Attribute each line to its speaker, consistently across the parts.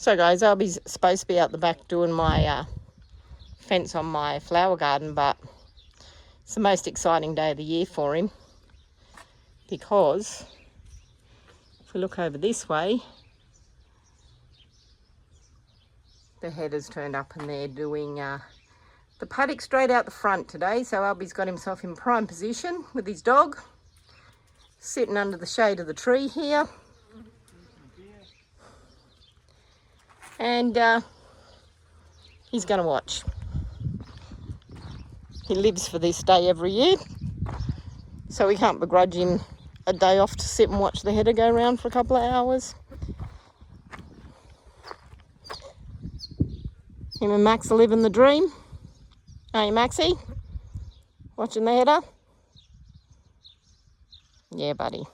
Speaker 1: So guys, Albi's supposed to be out the back doing my fence on my flower garden, but it's the most exciting day of the year for him, because if we look over this way, the headers turned up and they're doing the paddock straight out the front today. So Albi's got himself in prime position with his dog, sitting under the shade of the tree here. And he's going to watch. He lives for this day every year, so we can't begrudge him a day off to sit and watch the header go around for a couple of hours. Him and Max are living the dream. Aren't you, Maxie? Watching the header? Yeah, buddy.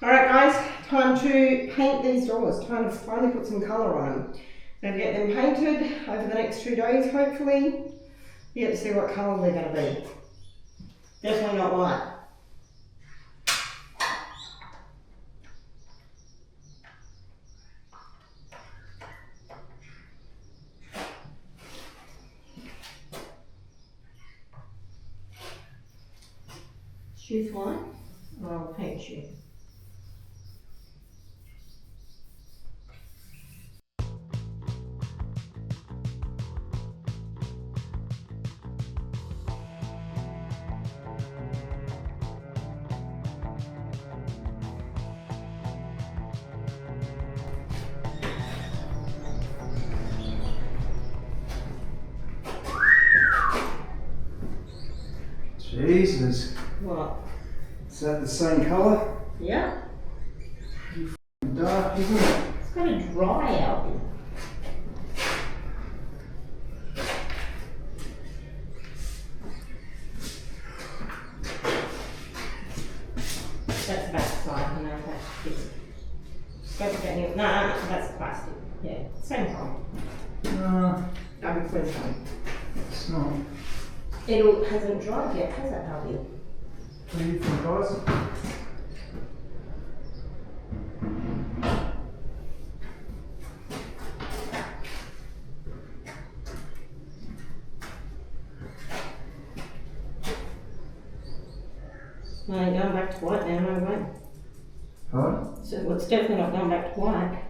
Speaker 1: Alright guys, time to paint these doors. Time to finally put some colour on them. Going to get them painted over the next 2 days, hopefully. You get to see what colour they're going to be. Definitely not white. Choose white, or I'll paint you.
Speaker 2: Jesus.
Speaker 1: What?
Speaker 2: Is that the same colour?
Speaker 1: Yeah.
Speaker 2: Dark, isn't it?
Speaker 1: It's got to dry out. That's the back side, I know that's don't forget any. No, that's plastic. Yeah, same color. That'd be first time.
Speaker 2: It's not.
Speaker 1: It hasn't dried yet, has it, Albi?
Speaker 2: What do you think, guys?
Speaker 1: No, you're going back to white now, no way.
Speaker 2: Pardon?
Speaker 1: So well, it's definitely not going back to white.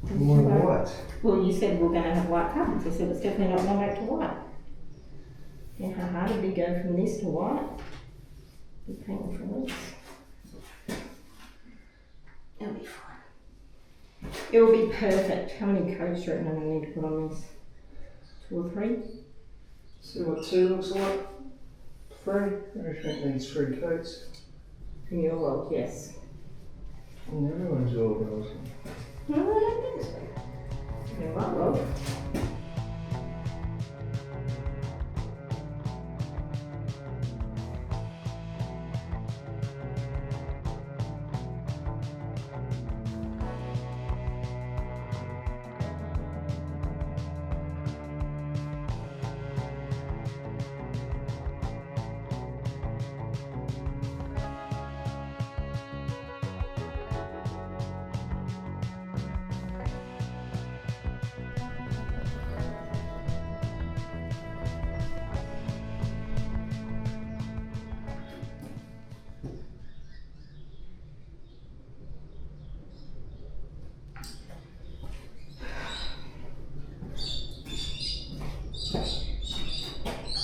Speaker 2: More white.
Speaker 1: Well, you said we're going to have white carpets. I said it's definitely not going back to white. Yeah, how hard did we go from this to white? We paint from this. It'll be fine. It will be perfect. How many coats do you reckon I'm going to need to put on this? 2 or 3?
Speaker 2: See what 2 looks like? 3? Everything needs 3 coats.
Speaker 1: In your world, yes.
Speaker 2: In everyone's world,
Speaker 1: No, I don't think so. In my world.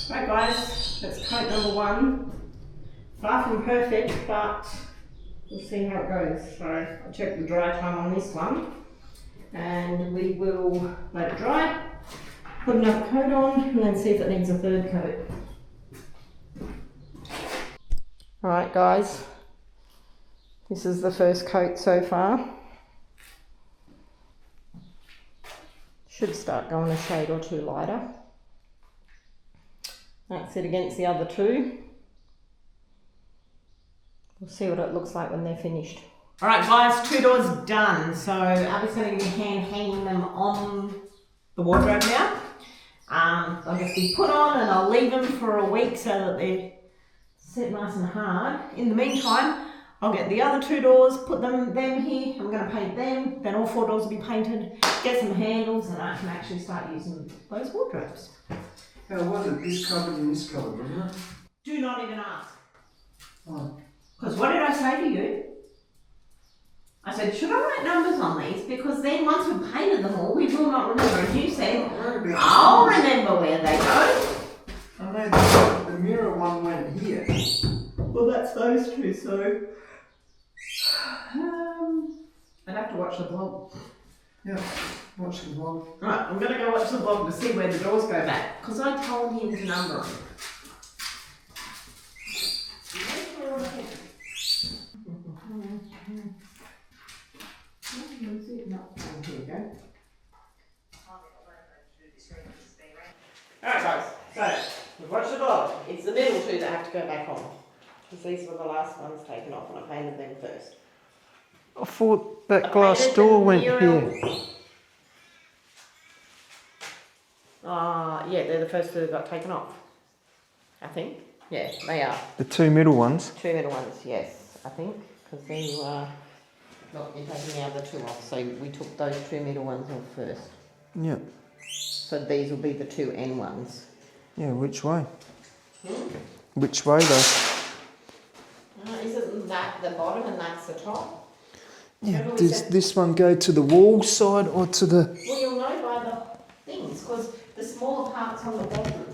Speaker 1: Right guys, that's coat number 1. Far from perfect, but we'll see how it goes. So I'll check the dry time on this one and we will let it dry, put another coat on and then see if it needs a 3rd coat. Alright guys, this is the first coat so far. Should start going a shade or 2 lighter. That's it against the other 2. We'll see what it looks like when they're finished. Alright guys, 2 doors done. So Albi's going to be hanging them on the wardrobe now. They'll just be put on and I'll leave them for a week so that they're set nice and hard. In the meantime, I'll get the other 2 doors, put them here. I'm going to paint them. Then all 4 doors will be painted. Get some handles and I can actually start using those wardrobes.
Speaker 2: How was it? This covered in this colour, wasn't it?
Speaker 1: Do not even ask.
Speaker 2: Oh.
Speaker 1: Because what did I say to you? I said, should I write numbers on these? Because then once we've painted them all, we will not remember. And you said, I'll remember where they go.
Speaker 2: I know the mirror one went here.
Speaker 1: Well, that's those 2, so... I'd have to watch the vlog.
Speaker 2: Yeah, watch the vlog.
Speaker 1: Right, I'm going to go watch the vlog to see where the doors go back. Because I told him to number them. Here we go. Alright guys, so we've watched the vlog. It's the middle 2 that have to go back on. Because these were the last ones taken off and I painted them first.
Speaker 2: I thought that glass door went here.
Speaker 1: Yeah, they're the first 2 that got taken off. I think. Yeah, they are.
Speaker 2: The 2 middle ones?
Speaker 1: 2 middle ones, yes, I think. Because then you are not taking the other 2 off. So we took those 2 middle ones off first.
Speaker 2: Yeah.
Speaker 1: So these will be the 2 end ones.
Speaker 2: Yeah, which way? Which way though?
Speaker 1: Isn't that the bottom and that's the top?
Speaker 2: Yeah, does this one go to the wall side or to the...
Speaker 1: Well, you'll know by the things, because the smaller part's on the bottom.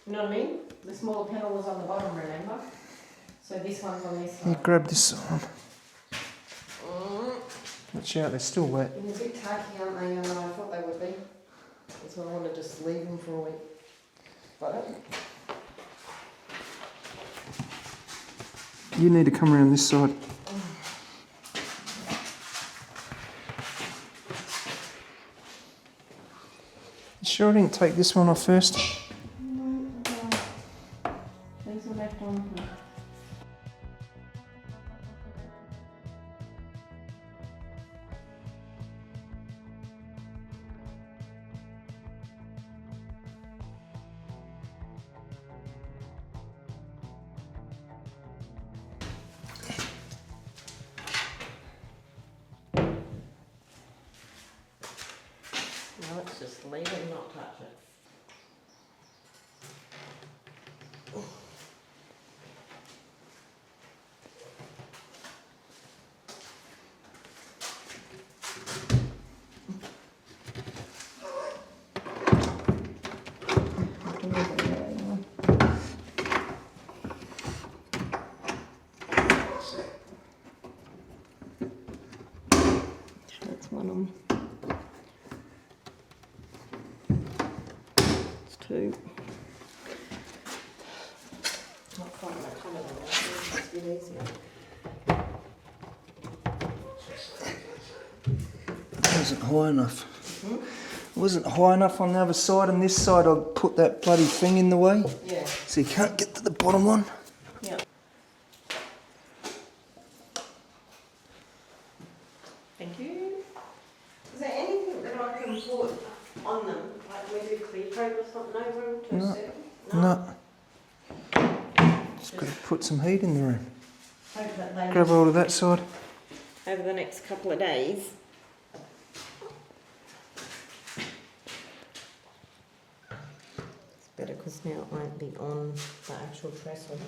Speaker 1: You know what I mean? The smaller panel was on the bottom, remember? So this one's on this side.
Speaker 2: Yeah, grab this one. Watch out, they're still wet.
Speaker 1: They're a bit tacky, aren't they? I thought they would be. That's why I want to just leave them for a week. But
Speaker 2: You need to come around this side. You sure I didn't take this one off first?
Speaker 1: no. These are left on here. Now let's just leave it and not touch it. 2. Not quite my colour on that, it's a bit easier.
Speaker 2: It wasn't high enough. It wasn't high enough on the other side, and this side I put that bloody thing in the way.
Speaker 1: Yeah.
Speaker 2: So you can't get to the bottom one.
Speaker 1: Yeah. Thank you. Is there anything that I can put on them? Like maybe a clear coat or something over them to
Speaker 2: No.
Speaker 1: set?
Speaker 2: No. Just got to put some heat in the room.
Speaker 1: Hope that they
Speaker 2: Grab hold of that side.
Speaker 1: over the next couple of days. It's better because now it won't be on the actual trestle.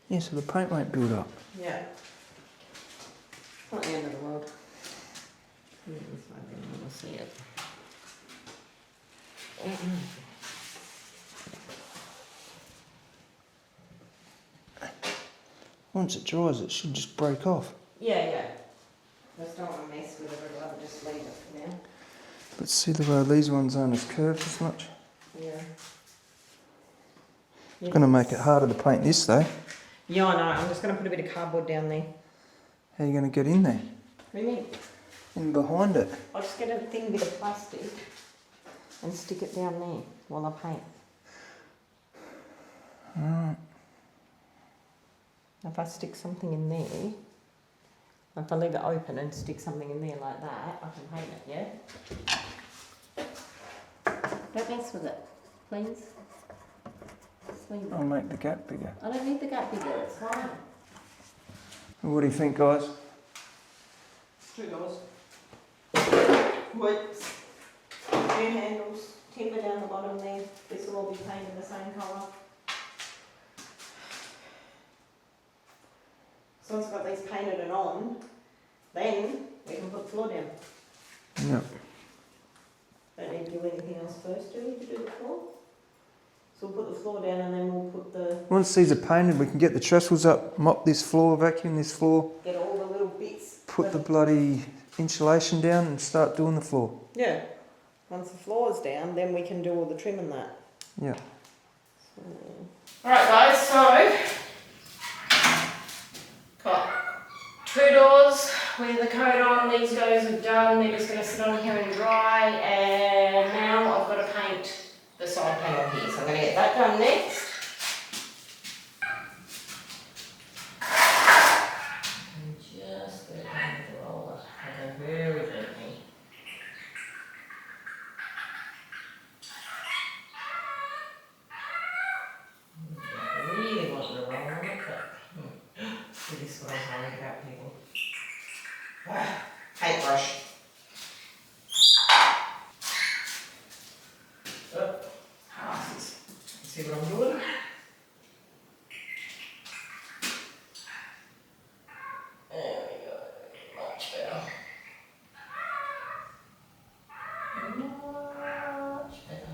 Speaker 2: Yeah, so the paint won't build up.
Speaker 1: Yeah. It's not the end of the world. I don't want to see it.
Speaker 2: Once it dries, it should just break off.
Speaker 1: Yeah, yeah. I just don't want to mess with it. I'd rather just leave it for now.
Speaker 2: But see the way these ones aren't as curved as much?
Speaker 1: Yeah.
Speaker 2: It's going to make it harder to paint this though.
Speaker 1: Yeah, I know. I'm just going to put a bit of cardboard down there.
Speaker 2: How are you going to get in there?
Speaker 1: What do you mean?
Speaker 2: In behind it.
Speaker 1: I'll just get a thin bit of plastic and stick it down there while I paint.
Speaker 2: Alright.
Speaker 1: If I stick something in there, if I leave it open and stick something in there like that, I can paint it, yeah? Don't mess with it, please. Just leave it.
Speaker 2: I'll make the gap bigger.
Speaker 1: I don't need the gap bigger, it's fine.
Speaker 2: What do you think, guys?
Speaker 1: $2. Weights, new handles, timber down the bottom there. This will all be painted the same colour. So once I've got these painted and on, then we can put the floor down.
Speaker 2: Yep.
Speaker 1: Don't need to do anything else first, do we, to do the floor? So we'll put the floor down and then we'll put the...
Speaker 2: Once these are painted, we can get the trestles up, mop this floor, vacuum this floor,
Speaker 1: Get all the little bits.
Speaker 2: put the bloody insulation down and start doing the floor.
Speaker 1: Yeah. Once the floor's down, then we can do all the trim and that.
Speaker 2: Yeah.
Speaker 1: Alright guys, so... Got 2 doors with the coat on. These guys are done. They're just going to sit on here and dry. And now I've got to paint the side panel here. So I'm going to get that done next. And just get it down with the roller. Okay, very gently. I really want to roll on it, but this is what I'm worried about, people. Paintbrush. See what I'm doing? There we go. Much better. Much better.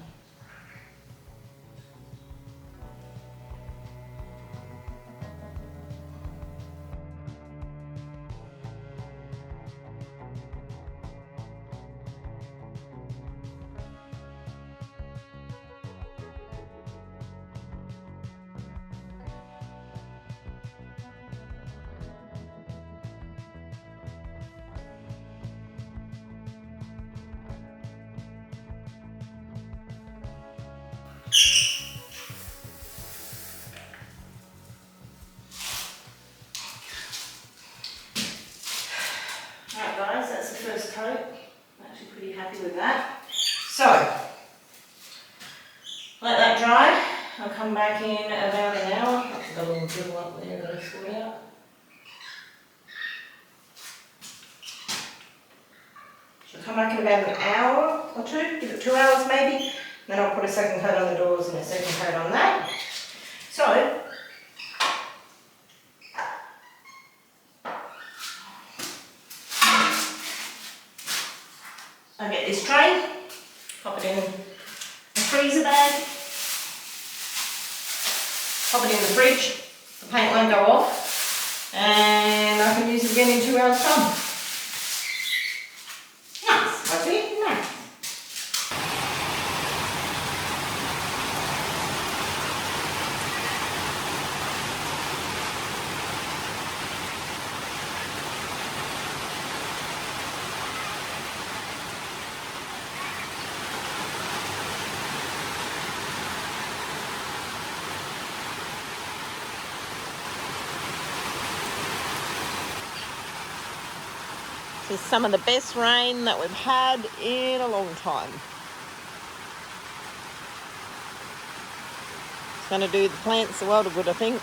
Speaker 1: Alright guys, that's the first coat. I'm actually pretty happy with that. So, let that dry. I'll come back in about an hour. I've got a little dribble up there, I've got to sort out. So come back in about an hour or two, give it 2 hours maybe. Then I'll put a second coat on the doors and a second coat on that. So, I get this tray, pop it in a freezer bag, pop it in the fridge, the paint won't go off, and I can use it again in 2 hours' time. Nice, I think, nice.
Speaker 3: This is some of the best rain that we've had in a long time. It's going to do the plants a world of good, I think.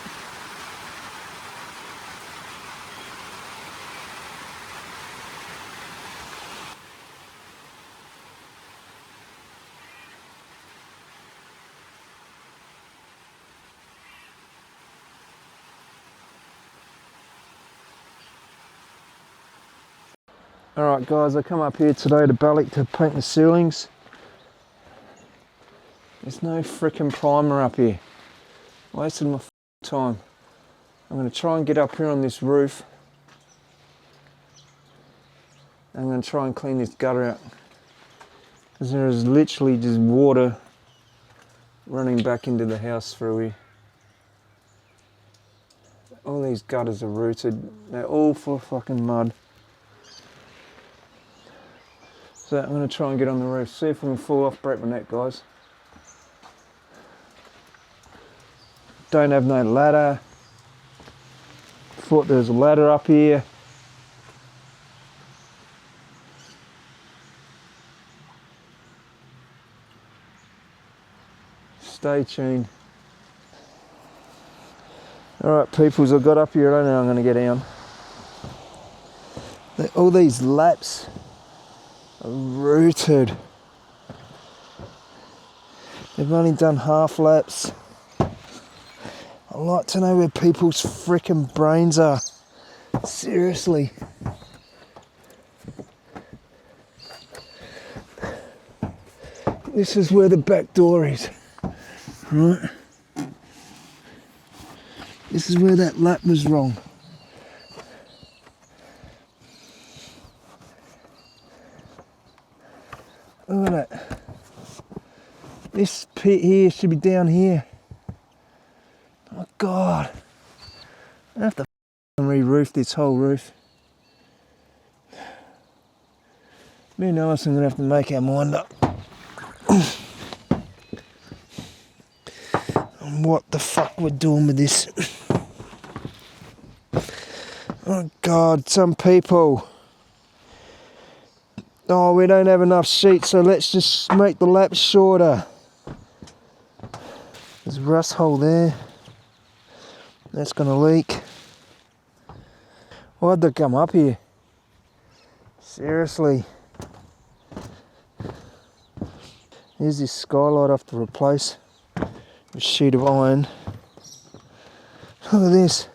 Speaker 2: Alright guys, I come up here today to Ballick to paint the ceilings. There's no frickin' primer up here. Wasted my time. I'm going to try and get up here on this roof. I'm going to try and clean this gutter out. Because there is literally just water running back into the house through here. All these gutters are rooted. They're all full of fucking mud. So I'm going to try and get on the roof. See if I can fall off, break my neck, guys. Don't have no ladder. Thought there was a ladder up here. Stay tuned. Alright peoples, I got up here, I don't know how I'm going to get down. All these laps are rooted. They've only done half laps. I'd like to know where people's frickin' brains are. Seriously. This is where the back door is. Right? This is where that lap was wrong. Look at that. This pit here should be down here. Oh God. I have to re-roof this whole roof. Me and Alice are going to have to make our mind up on what the fuck we're doing with this. Oh God, some people. Oh, we don't have enough sheets, so let's just make the laps shorter. There's a rust hole there. That's going to leak. Why'd they come up here? Seriously. Here's this skylight I have to replace. A sheet of iron. Look at this.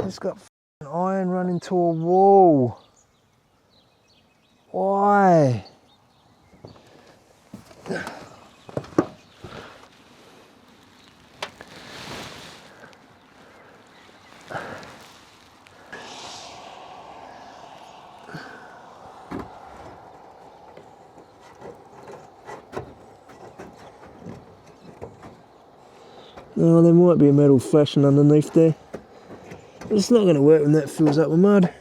Speaker 2: It's got iron running to a wall. Why? Oh, there might be a metal flashing underneath there. But it's not going to work when that fills up with mud.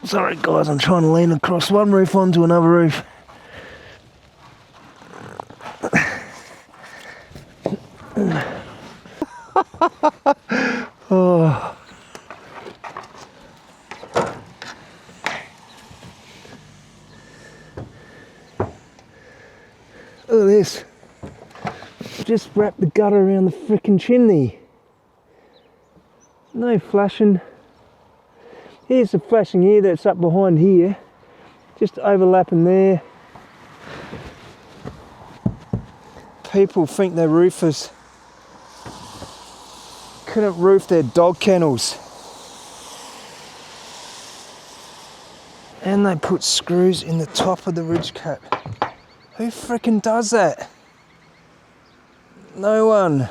Speaker 2: Sorry guys, I'm trying to lean across one roof onto another roof. Oh. Look at this. Just wrapped the gutter around the frickin' chimney. No flashing. Here's the flashing here that's up behind here. Just overlapping there. people think their roofers couldn't roof their dog kennels. And they put screws in the top of the ridge cap. Who frickin' does that? No one.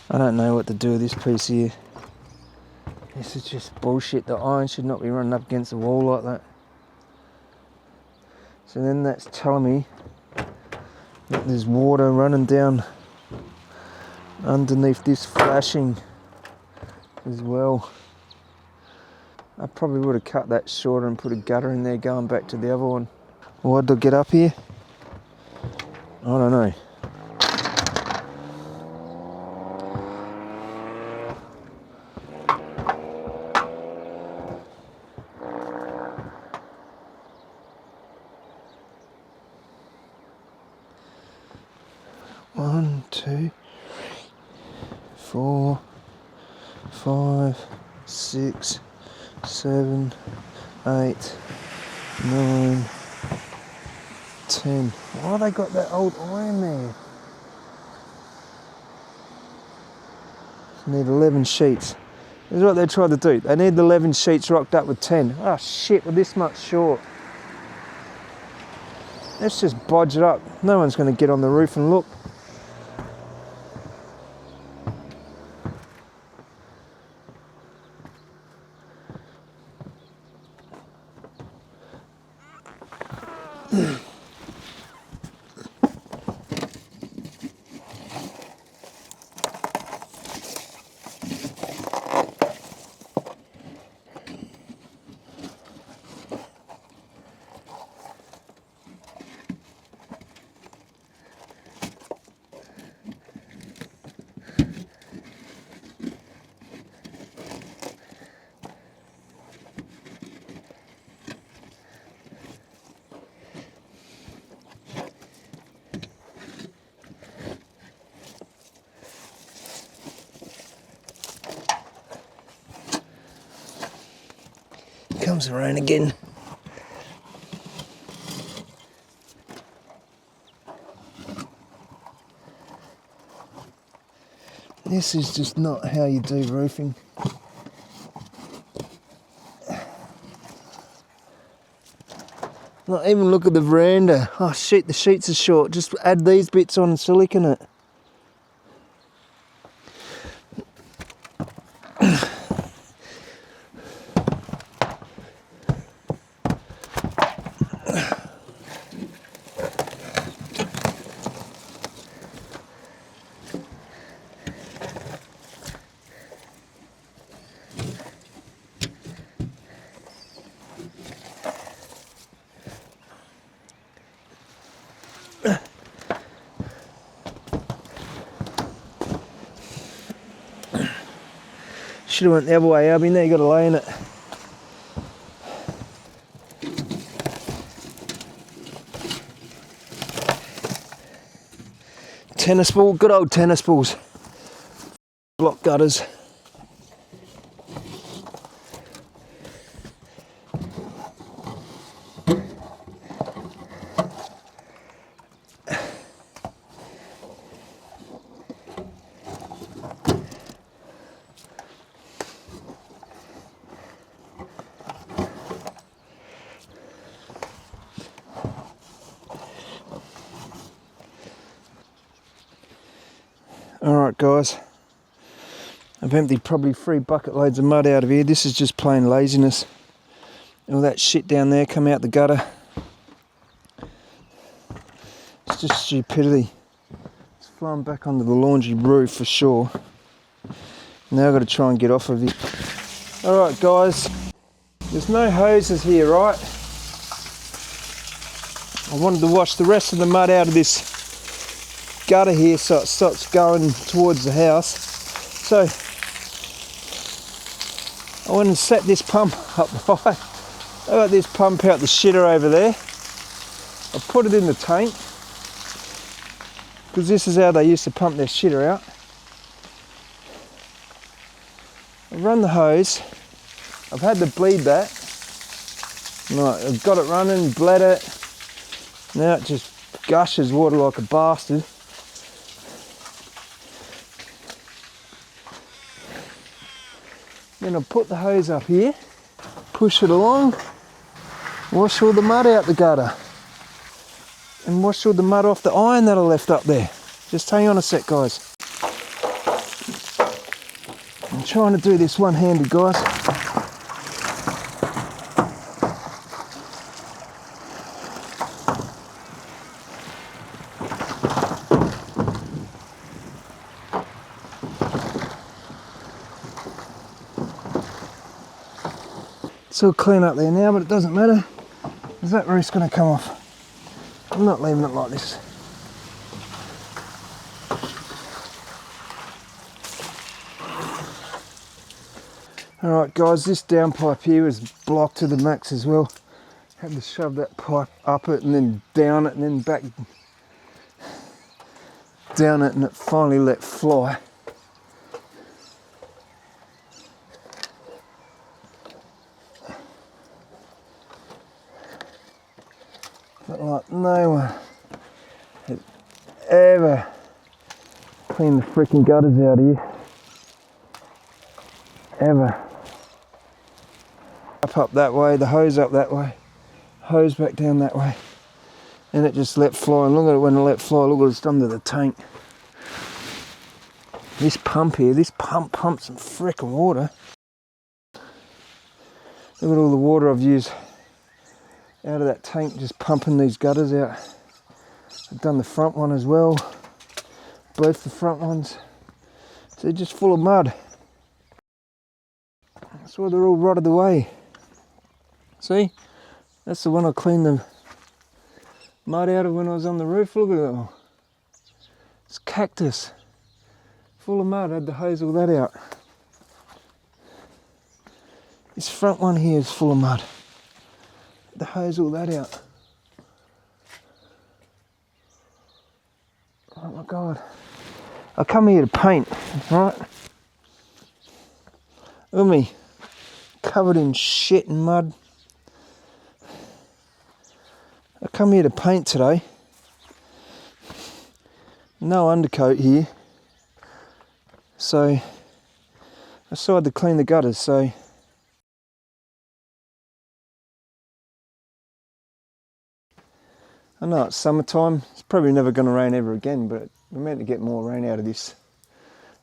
Speaker 2: I don't know what to do with this piece here. This is just bullshit. The iron should not be running up against the wall like that. So then that's telling me that there's water running down underneath this flashing as well. I probably would have cut that shorter and put a gutter in there going back to the other one. What did I get up here? I don't know. One, 2, 4, 5, 6, 7, 8, 9, 10. Why they got that old iron there? Need 11 sheets. This is what they tried to do. They need 11 sheets rocked up with 10. Oh shit, we're this much short. Let's just bodge it up. No one's going to get on the roof and look. Comes the rain again. This is just not how you do roofing. Not even look at the veranda. Oh shit, the sheets are short. Just add these bits on and silicone it. Should have went the other way, Albi. Now you got to lay in it. Tennis ball, good old tennis balls. Block gutters. Alright guys, I've emptied probably 3 bucket loads of mud out of here. This is just plain laziness. All that shit down there come out the gutter. It's just stupidity. It's flowing back onto the laundry roof for sure. Now I've got to try and get off of it. Alright guys, there's no hoses here, right? I wanted to wash the rest of the mud out of this gutter here so it stops going towards the house. So I went and set this pump up right. I got this pump out the shitter over there. I put it in the tank because this is how they used to pump their shitter out. I run the hose. I've had to bleed that. Right, I've got it running, bled it. Now it just gushes water like a bastard. Then I'll put the hose up here, push it along, wash all the mud out the gutter, and wash all the mud off the iron that I left up there. Just hang on a sec, guys. I'm trying to do this one-handed, guys. It's all clean up there now, but it doesn't matter, because that roof's going to come off. I'm not leaving it like this. Alright guys, this downpipe here is blocked to the max as well. Had to shove that pipe up it and then down it and then back down it, and it finally let fly. But like no one has ever cleaned the freaking gutters out here. Ever. Up that way, the hose up that way, hose back down that way, and it just let fly. And look at it when it let fly, look at it's done to the tank. This pump here, this pump pumps some frickin' water. Look at all the water I've used out of that tank just pumping these gutters out. I've done the front one as well, both the front ones. So they're just full of mud. That's why they're all rotted away. See? That's the one I cleaned the mud out of when I was on the roof. Look at it all. It's cactus. Full of mud. I had to hose all that out. This front one here is full of mud. Had to hose all that out. Oh my God. I come here to paint, right? Look at me. Covered in shit and mud. I come here to paint today. No undercoat here. So I decided to clean the gutters, so I know it's summertime. It's probably never going to rain ever again, but we're meant to get more rain out of this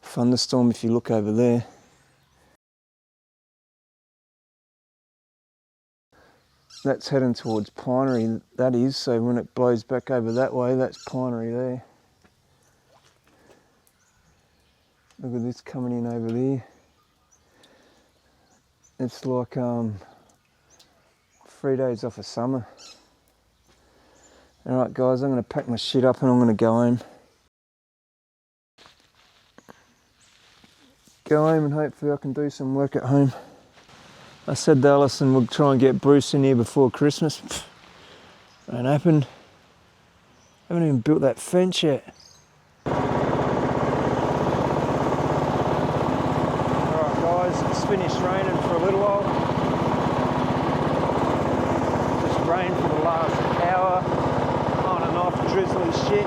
Speaker 2: thunderstorm if you look over there. That's heading towards Pinery, that is, so when it blows back over that way, that's Pinery there. Look at this coming in over there. It's like 3 days off of summer. Alright guys, I'm going to pack my shit up and I'm going to go home. Go home and hopefully I can do some work at home. I said to Alison we'll try and get Bruce in here before Christmas. Won't happen. Haven't even built that fence yet. Alright guys, it's finished raining for a little while. Just rained for the last hour. On and off, drizzly shit.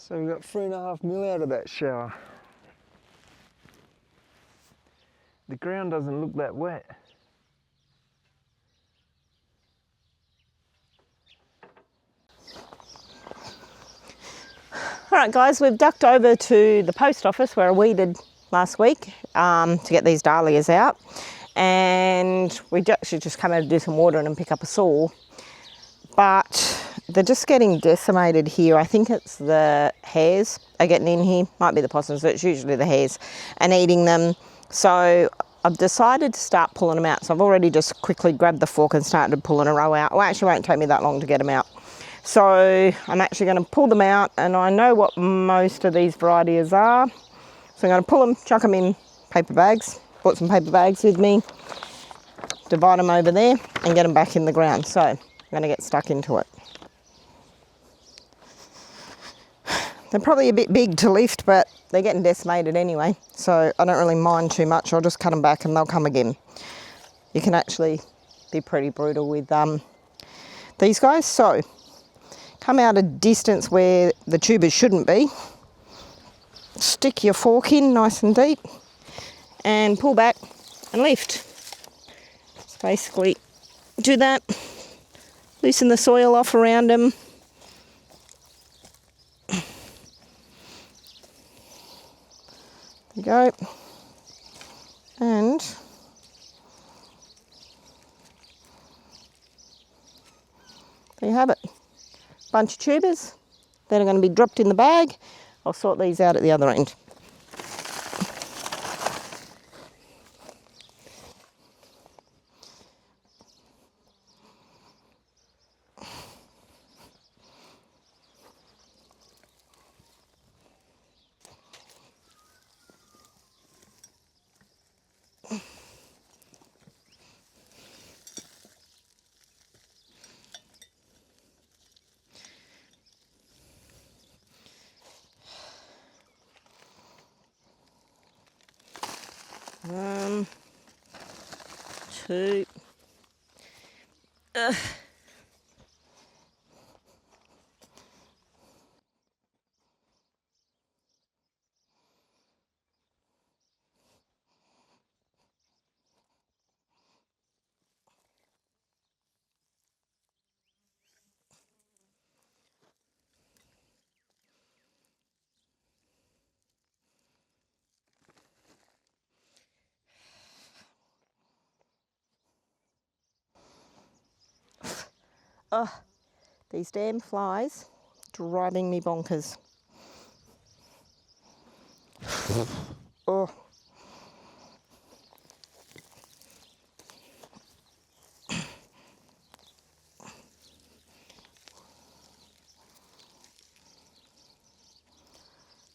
Speaker 2: So we got 3.5 mil out of that shower. The ground doesn't look that wet.
Speaker 3: Alright guys, we've ducked over to the post office where I weeded last week to get these dahlias out, and we actually just come out to do some watering and pick up a saw, but they're just getting decimated here. I think it's the hares are getting in here, might be the possums, but it's usually the hares, and eating them. So I've decided to start pulling them out. So I've already just quickly grabbed the fork and started pulling a row out. Well, actually it won't take me that long to get them out. So I'm actually going to pull them out, and I know what most of these varieties are. So I'm going to pull them, chuck them in paper bags. Brought some paper bags with me. Divide them over there and get them back in the ground. So I'm going to get stuck into it. They're probably a bit big to lift, but they're getting decimated anyway. So I don't really mind too much. I'll just cut them back and they'll come again. You can actually be pretty brutal with these guys. So come out a distance where the tubers shouldn't be. Stick your fork in nice and deep and pull back and lift. So basically do that. Loosen the soil off around them. There you go. And there you have it. Bunch of tubers that are going to be dropped in the bag. I'll sort these out at the other end. Two. Oh, these damn flies driving me bonkers. Oh.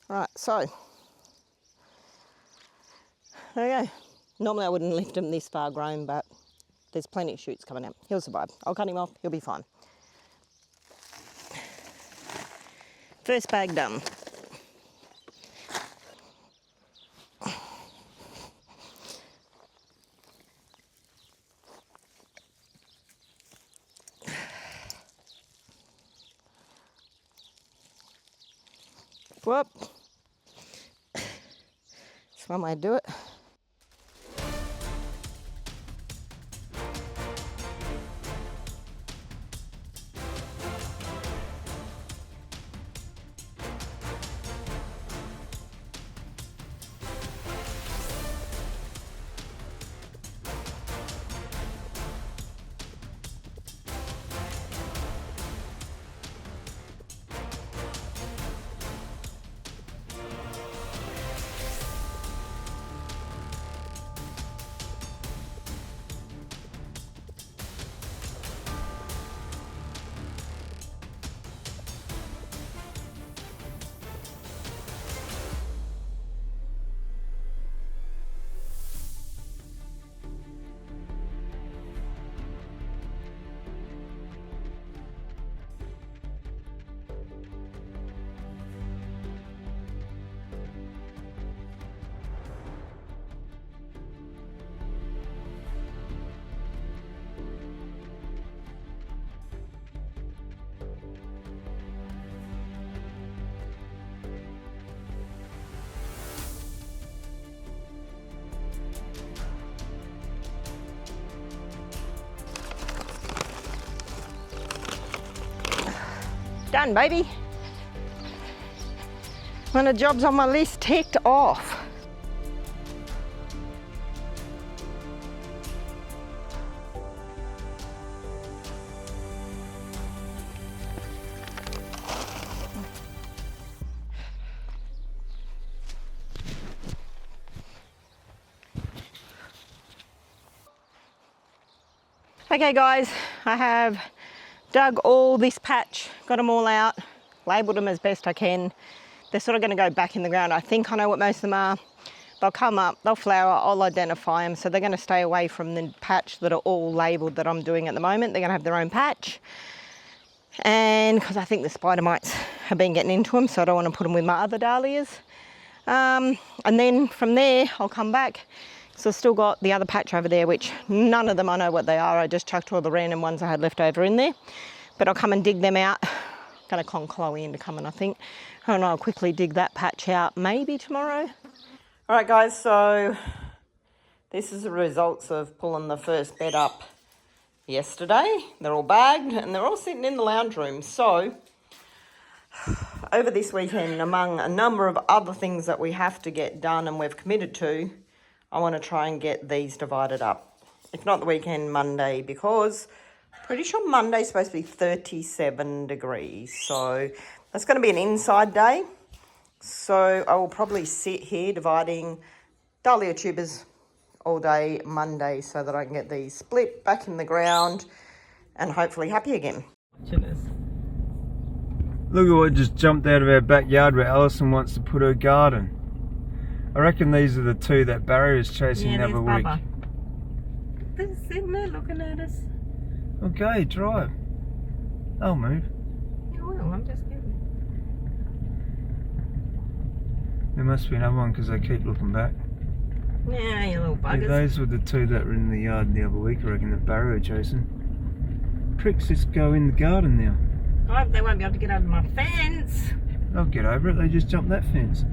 Speaker 3: Right, so there you go. Normally I wouldn't lift him this far grown, but there's plenty of shoots coming out. He'll survive. I'll cut him off, he'll be fine. First bag done. Whoop. That's one way to do it. Done, baby. One of the jobs on my list ticked off. Okay guys, I have dug all this patch, got them all out, labelled them as best I can. They're sort of going to go back in the ground. I think I know what most of them are. They'll come up, they'll flower, I'll identify them. So they're going to stay away from the patch that are all labelled that I'm doing at the moment. They're going to have their own patch. And because I think the spider mites have been getting into them, so I don't want to put them with my other dahlias. And then from there, I'll come back. So I've still got the other patch over there, which none of them I know what they are. I just chucked all the random ones I had left over in there. But I'll come and dig them out. Going to con Chloe into coming, I think. And I'll quickly dig that patch out, maybe tomorrow. All right, guys, so this is the results of pulling the first bed up yesterday. They're all bagged and they're all sitting in the lounge room. So over this weekend, among a number of other things that we have to get done and we've committed to, I want to try and get these divided up. If not the weekend, Monday, because pretty sure Monday's supposed to be 37 degrees. So that's going to be an inside day. So I will probably sit here dividing dahlia tubers all day Monday so that I can get these split back in the ground and hopefully happy again.
Speaker 2: Look at what just jumped out of our backyard where Alison wants to put her garden. I reckon these are the two that Barry is chasing the other week.
Speaker 3: They're sitting there looking at us.
Speaker 2: Okay, drive. I'll move.
Speaker 3: Yeah, well, I'm just kidding.
Speaker 2: There must be another one because they keep looking back.
Speaker 3: Yeah, you little
Speaker 2: Yeah,
Speaker 3: buggers.
Speaker 2: those were the two that were in the yard the other week, I reckon, that Barry were chasing. Pricks just go in the garden now.
Speaker 3: I hope they won't be able to get over my fence.
Speaker 2: They'll get over it, they just jumped that fence.